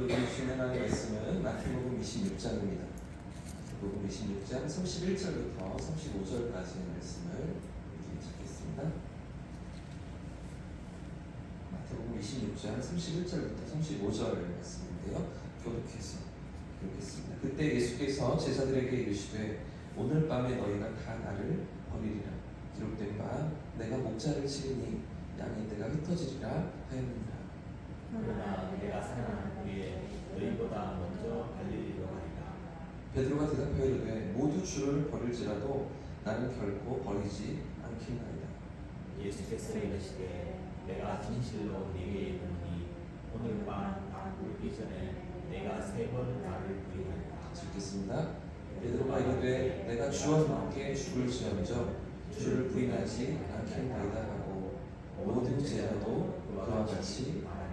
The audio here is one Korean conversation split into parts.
진행할 말씀은 마태복음 26장입니다. 마태복음 26장 31절부터 35절까지의 말씀을 읽겠습니다. 마태복음 26장 31절부터 35절 말씀인데요. 교독해서 읽겠습니다. 그때 예수께서 제자들에게 이르시되 오늘 밤에 너희가 다 나를 버리리라. 기록된 바 내가 목자를 치리니 양의 떼가 흩어지리라 하였느니라. 그러나 내가 사랑하는 후에 너희보다 먼저 갈릴리로 가리라. 베드로가 대답하여 이르되 모두 주를 버릴지라도 나는 결코 버리지 않겠나이다. 예수께서 이르시되 내가 진실로 네게 이르노니 오늘 밤 울기 전에 내가 3번 나를 부인하리라. 읽겠습니다. 베드로가 이르되 내가 주와 함께 죽을지언정 주를 부인하지 않겠나이다 하고 모든 제자도 그와 같이 말하니라.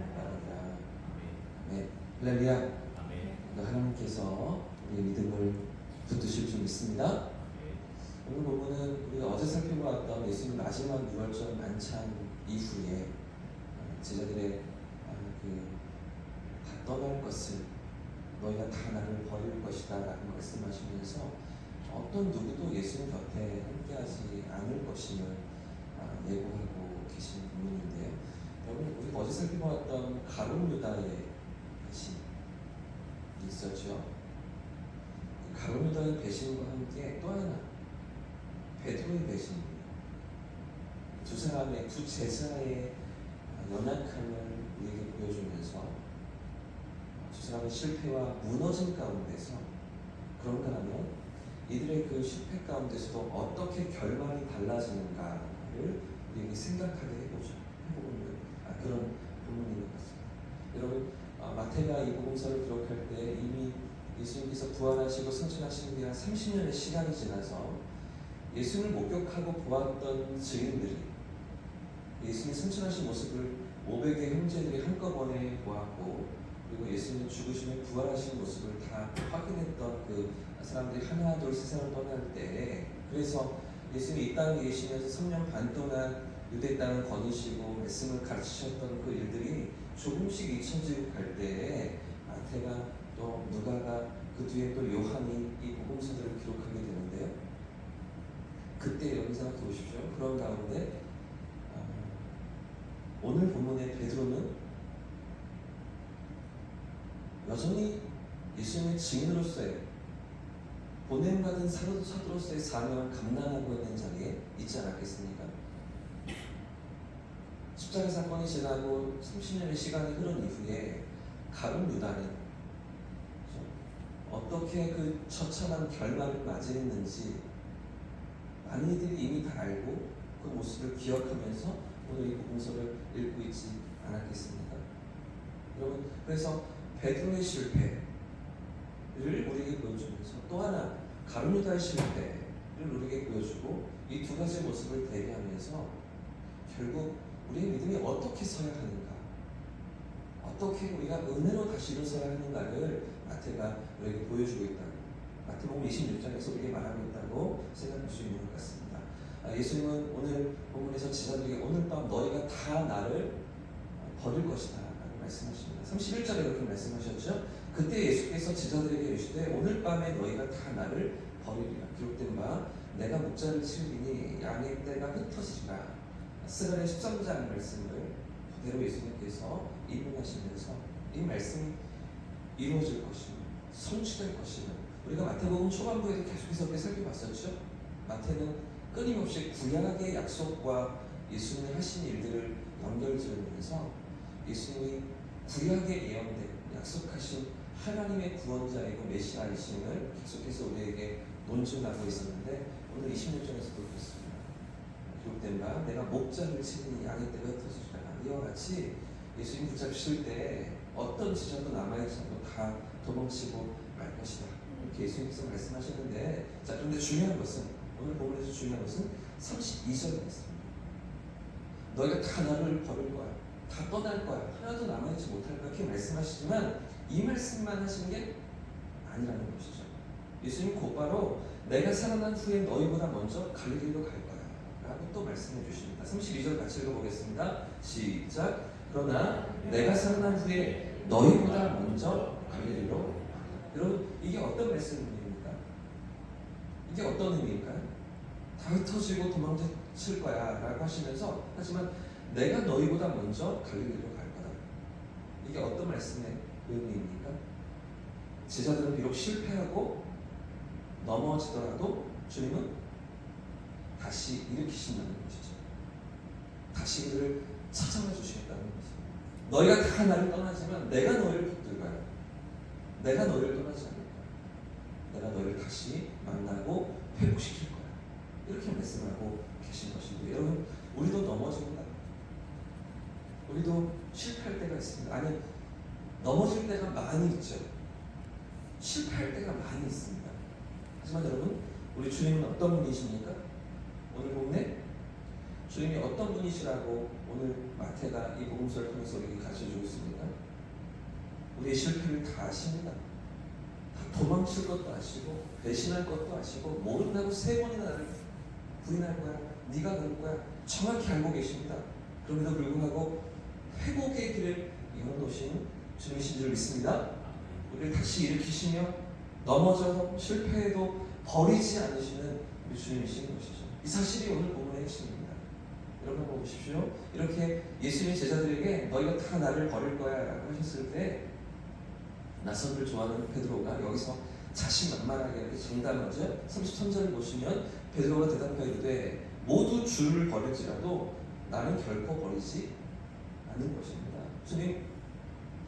아멘. 할렐루야. 아멘. 하나님께서 우리의 믿음을 붙드실 줄 믿습니다. 오늘 본문은 우리가 어제 살펴보았던 예수님 마지막 유월절 만찬 이후에 제자들의 다 떠날 것을 너희가 다 나를 버릴 것이다 라는 말씀하시면서 어떤 누구도 예수님 곁에 함께하지 않을 것임을 예고하고 계신 부분인데요. 여러분 우리가 어제 살펴보았던 가룟 유다의 배신이 있었죠. 가룟 유다의 배신과 함께 또 하나 베드로의 배신입니다. 두 제자의 연약함을 우리에게 보여주면서 두 사람의 실패와 무너짐 가운데서 그런가 하면 이들의 그 실패 가운데서도 어떻게 결말이 달라지는가를 우리에게 생각하게 해보는 그런 부분인 것 같습니다. 여러분 마태가 이 복음서를 기록할 때 이미 예수님께서 부활하시고 승천하시는 게 한 30년의 시간이 지나서 예수님을 목격하고 보았던 증인들이 예수님이 승천하신 모습을 500의 형제들이 한꺼번에 보았고 그리고 예수님이 죽으시며 부활하신 모습을 다 확인했던 그 사람들이 하나 둘 세상을 떠날 때 그래서 예수님이 이 땅에 계시면서 3년 반 동안 유대 땅을 거니시고 말씀을 가르치셨던 그 일들이 조금씩 잊혀지고 갈 때에 마태가 또 누가가 그 뒤에 또 요한이 이 복음서들을 기록하게 되는데요. 그때 여러분 생각해 보십시오. 그런 가운데 오늘 본문의 베드로는 여전히 예수님의 증인으로서의 보냄받은 사도로서의 사명을 감당하고 있는 자리에 있지 않았겠습니까? 십자가 사건이 지나고 30년의 시간이 흐른 이후에 가룟 유다는 어떻게 그 처참한 결말을 맞이했는지 많은 이들이 이미 다 알고 그 모습을 기억하면서 오늘 이 복음서를 읽고 있지 않았겠습니까? 여러분 그래서 베드로의 실패를 우리에게 보여주면서 또 하나 가룟 유다의 실패를 우리에게 보여주고 이 두 가지 모습을 대비하면서 결국 우리의 믿음이 어떻게 서야 하는가, 어떻게 우리가 은혜로 다시 일어서야 하는가를 마태가 우리에게 보여주고 있다. 마태복음 26장에서 우리에게 말하고 있다고 생각할 수 있는 것 같습니다. 예수님은 오늘 본문에서 제자들에게 오늘 밤 너희가 다 나를 버릴 것이다 라고 말씀하십니다. 31절에 그렇게 말씀하셨죠. 그때 예수께서 제자들에게 이르시되 오늘 밤에 너희가 다 나를 버리리라. 기록된 바 내가 목자를 치리니 양의 떼가 흩어지리라. 스가랴 13장 말씀을 그대로 예수님께서 인용하시면서 이 말씀이 이루어질 것이며 성취될 것이며 우리가 마태복음 초반부에도 계속해서 그렇게 살펴봤었죠. 마태는 끊임없이 구약의 약속과 예수님이 하신 일들을 연결지으면서 예수님이 구약에 예언된 약속하신 하나님의 구원자이고 메시아이심을 계속해서 우리에게 논증하고 있었는데 오늘 26절에서도 그렇습니다. 기록된 바 내가 목자를 치니 양의 떼가 흩어지리라. 이와 같이 예수님 붙잡히실 때 어떤 지자도 남아있지 않고 다 도망치고 말 것이다. 이렇게 예수님께서 말씀하셨는데 자 그런데 중요한 것은 오늘 본문에서 중요한 것은 32절 말씀입니다. 너희가 다 나를 버릴 거야. 다 떠날 거야. 하나도 남아있지 못할 거야. 이렇게 말씀하시지만 이 말씀만 하시는 게 아니라는 것이죠. 예수님 곧바로 내가 살아난 후에 너희보다 먼저 갈릴리로 갈 거야 라고 또 말씀해 주십니다. 32절 같이 읽어보겠습니다. 시작. 그러나 내가 살아난 후에 너희보다 먼저 갈릴리로 가라. 여러분, 이게 어떤 말씀입니까? 이게 어떤 의미일까요? 다 흩어지고 도망칠 거야 라고 하시면서, 하지만 내가 너희보다 먼저 갈릴리로 갈 거다. 이게 어떤 말씀의 의미입니까? 제자들은 비록 실패하고 넘어지더라도 주님은 다시 일으키신다는 것이죠. 다시 그들을 찾아와 주시겠다는 것이죠. 너희가 다 나를 떠나지만 내가 너희를 붙들 거야. 내가 너희를 떠나지 않을 거야. 내가 너희를 다시 만나고 회복시킬 거야. 이렇게 말씀하고 계신 것인데, 여러분, 우리도 넘어집니다. 우리도 실패할 때가 있습니다. 아니, 넘어질 때가 많이 있죠. 실패할 때가 많이 있습니다. 하지만 여러분, 우리 주님은 어떤 분이십니까? 오늘 본문에 주님이 어떤 분이시라고 오늘 마태가 이 복음서를 통해서 우리에게 가르쳐주고 있습니다. 우리의 실패를 다 아십니다. 다 도망칠 것도 아시고 배신할 것도 아시고 모른다고 3번이나 나를 부인할 거야, 네가 그럴 거야, 정확히 알고 계십니다. 그럼에도 불구하고 회복의 길을 열어놓으신 주님이신 줄 믿습니다. 우리를 다시 일으키시며 넘어져서 실패해도 버리지 않으시는 우리 주님이신 것이죠. 이 사실이 오늘 본문의 핵심입니다. 여러분 한번 보십시오. 이렇게 예수님이 제자들에게 너희가 다 나를 버릴 거야 라고 하셨을 때, 낯선을 좋아하는 베드로가 여기서 자신만만하게 이렇게 장담하죠. 33절을 보시면 베드로가 대답하기를 모두 주를 버릴지라도 나는 결코 버리지 않는 것입니다. 주님,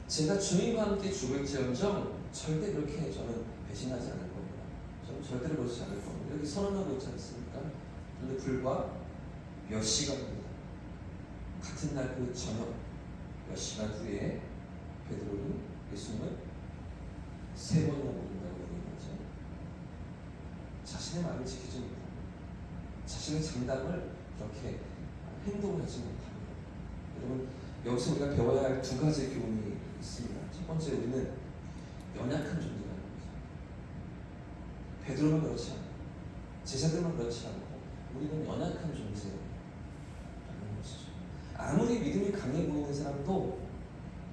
제가 주님과 함께 죽을지언정 절대 그렇게 저는 배신하지 않을 겁니다. 저는 절대로 그러지 않을 겁니다. 이렇게 선언하고 있지 않습니까? 그런데 불과 몇 시간입니다. 같은 날 그 저녁 몇 시간 후에 베드로는 예수님을 3번이나 모른다고 얘기하죠. 자신의 말을 지키지 못합니다. 자신의 장담을 그렇게 행동을 하지 못합니다. 여러분, 여기서 우리가 배워야 할 2가지 교훈이 있습니다. 첫 번째, 우리는 연약한 존재라는 거죠. 베드로는 그렇지 않고 제자들만 그렇지 않고 우리는 연약한 존재라는 것이죠. 아무리 믿음이 강해 보이는 사람도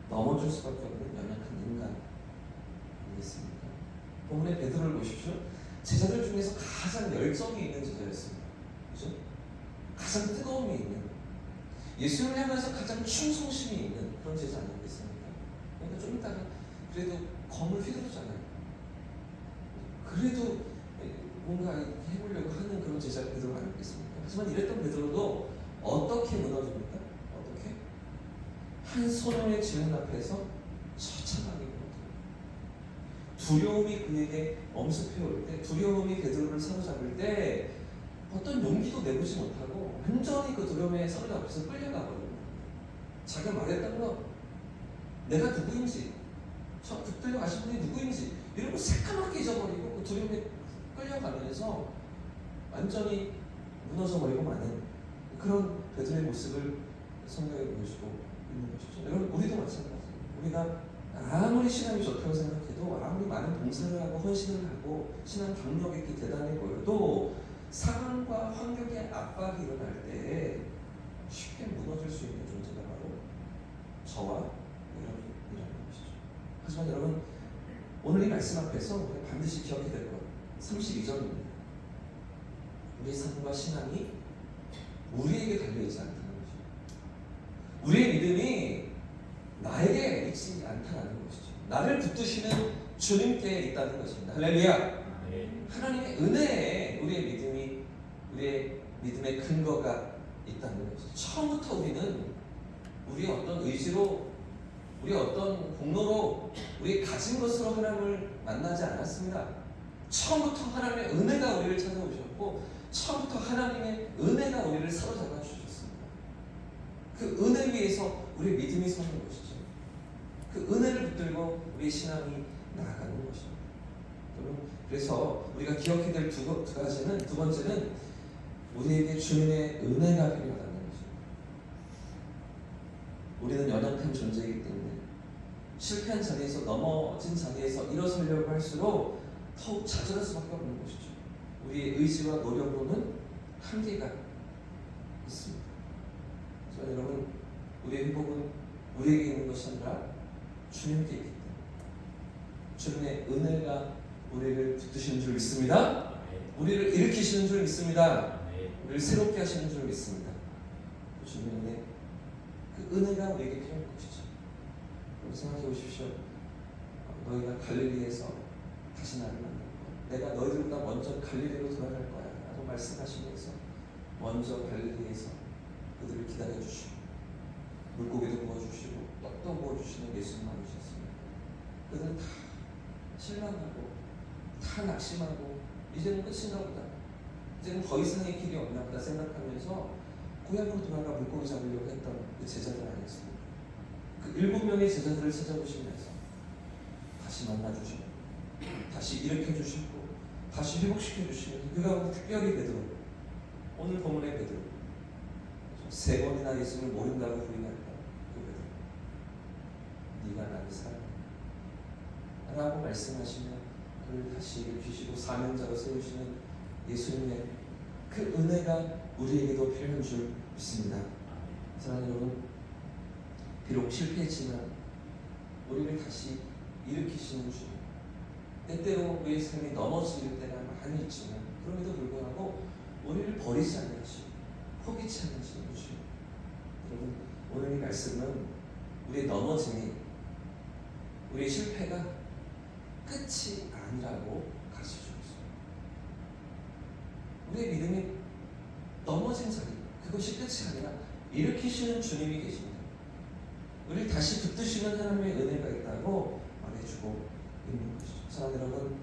넘어질 수밖에 없는 연약한 인간 아니겠습니까? 본문의 베드로를 보십시오. 제자들 중에서 가장 열정이 있는 제자였습니다. 그죠? 가장 뜨거움이 있는, 예수님을 향해서 가장 충성심이 있는 그런 제자 아니겠습니까? 그러니까 좀 이따가 그래도 검을 휘두르잖아요. 그래도 뭔가 해보려고 하는 그런 제자 베드로 아니겠습니까? 하지만 이랬던 베드로도 어떻게 무너집니까? 어떻게? 한 소년의 질문 앞에서 처참하게 무너져요. 두려움이 그에게 엄습해올 때, 두려움이 베드로를 사로잡을 때 어떤 용기도 내보지 못하고 완전히 그 두려움에 사로잡혀서 끌려가거든요. 자기가 말했던 거, 내가 누구인지, 저 붙들려 가신 분이 누구인지 이런 거 새까맣게 잊어버리고 그 두려움에 끌려가면서 완전히 무너져버리고 마는 그런 베드로의 모습을 성경에 보여주고 있는 것이죠. 여러분, 우리도 마찬가지예요. 우리가 아무리 신앙이 좋다고 생각해도, 아무리 많은 봉사를 하고 헌신을 하고 신앙 경력이 이렇게 대단해 보여도 상황과 환경의 압박이 일어날 때 쉽게 무너질 수 있는 존재가 바로 저와 여러분이라는 것이죠. 하지만 여러분, 오늘 이 말씀 앞에서 우리가 반드시 기억해야 될 것, 32절입니다. 우리의 삶과 신앙이 우리에게 달려있지 않다는 것이죠. 우리의 믿음이 나에게 있지 않다는 것이죠. 나를 붙드시는 주님께 있다는 것입니다. 할렐루야. 하나님의 은혜에 우리의 믿음의 근거가 있다는 것이죠. 처음부터 우리는 우리의 어떤 의지로, 우리의 어떤 공로로, 우리의 가진 것으로 하나님을 만나지 않았습니다. 처음부터 하나님의 은혜가 우리를 찾아오셨고, 처음부터 하나님의 은혜가 우리를 사로잡아 주셨습니다. 그 은혜 위에서 우리의 믿음이 서는 것이죠. 그 은혜를 붙들고 우리의 신앙이 나아가는 것입니다. 여러분, 그래서 우리가 기억해야 될 두 가지는, 두 번째는 우리에게 주님의 은혜가 필요하다는 것입니다. 우리는 연약한 존재이기 때문에 실패한 자리에서, 넘어진 자리에서 일어서려고 할수록 더욱 좌절할 수밖에 없는 것이죠. 우리의 의지와 노력으로는 한계가 있습니다. 그래서 여러분, 우리의 회복은 우리에게 있는 것이 아니라 주님께 있기 때문에 주님의 은혜가 우리를 붙드시는 줄 믿습니다. 아멘. 우리를 일으키시는 줄 믿습니다. 아멘. 우리를 새롭게 하시는 줄 믿습니다. 그 주님의 은혜, 그 은혜가 우리에게 필요한 것이죠. 여러분 생각해 보십시오. 너희가 갈릴리에서 다시 나를 만날 거야. 내가 너희들보다 먼저 갈릴리로 돌아갈 거야 라고 말씀하시면서 먼저 갈릴리에서 그들을 기다려 주시고 물고기도 구워주시고 떡도 구워주시는 예수님 아니셨습니까? 그들은 다 실망하고 다 낙심하고 이제는 끝인가 보다, 이제는 더 이상의 길이 없나 보다 생각하면서 고향으로 돌아가 물고기 잡으려고 했던 그 제자들 아니었습니까? 그 7명의 제자들을 찾아보시면서 다시 만나주시고 다시 일으켜주시고 다시 회복시켜주시면서 그 가운데 특별히 베드로, 오늘 본문의 베드로, 3번이나 예수님을 모른다고 부인했던 그 베드로, 네가 나를 사랑한다 라고 말씀하시며 그를 다시 일으키시고 사명자로 세우시는 예수님의 그 은혜가 우리에게도 필요한 줄 믿습니다. 사랑하는 여러분, 비록 실패했지만 우리를 다시 일으키시는 주님, 때때로 우리의 삶이 넘어질 때가 많이 있지만 그럼에도 불구하고 우리를 버리지 않으시고 포기치 않으시는 주님. 여러분, 오늘 이 말씀은 우리의 넘어짐이, 우리의 실패가 끝이 아니라고 가르쳐주고 있습니다. 우리의 믿음이 넘어진 자리, 그것이 끝이 아니라 일으키시는 주님이 계십니다. 우리를 다시 붙드시는 하나님의 은혜가 있다고 말해주고 있는 것이죠. 사랑하는 여러분,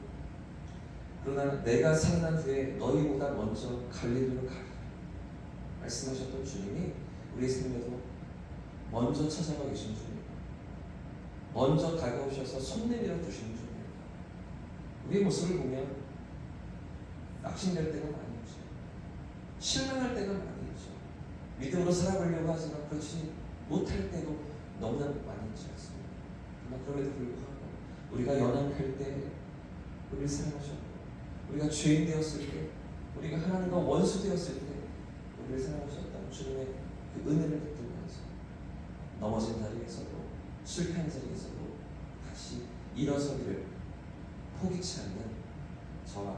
그러나 내가 살아난 후에 너희보다 먼저 갈릴리로 가리라 말씀하셨던 주님이 우리의 삶에도 먼저 찾아가 계신 주님, 먼저 다가오셔서 손 내밀어 주시는 주님. 우리의 모습을 보면 낙심될 때가 많이 있죠. 실망할 때가 많이 있죠. 믿음으로 살아보려고 하지만 그렇지 못할 때도 너무나 많이 있지 않습니까? 그러나 그럼에도 불구하고 우리가 연약할 때 우리를 사랑하셨고, 우리가 죄인 되었을 때, 우리가 하나님과 원수 되었을 때 우리를 사랑하셨던 주님의 그 은혜를 붙들면서 넘어진 자리에서도 실패한 자리에서도 다시 일어서기를 포기치 않는 저와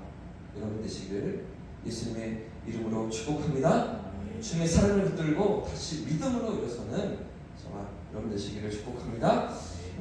여러분 되시기를 예수님의 이름으로 축복합니다. 주님의 사랑을 붙들고 다시 믿음으로 일어서는 저와 여러분 되시기를 축복합니다.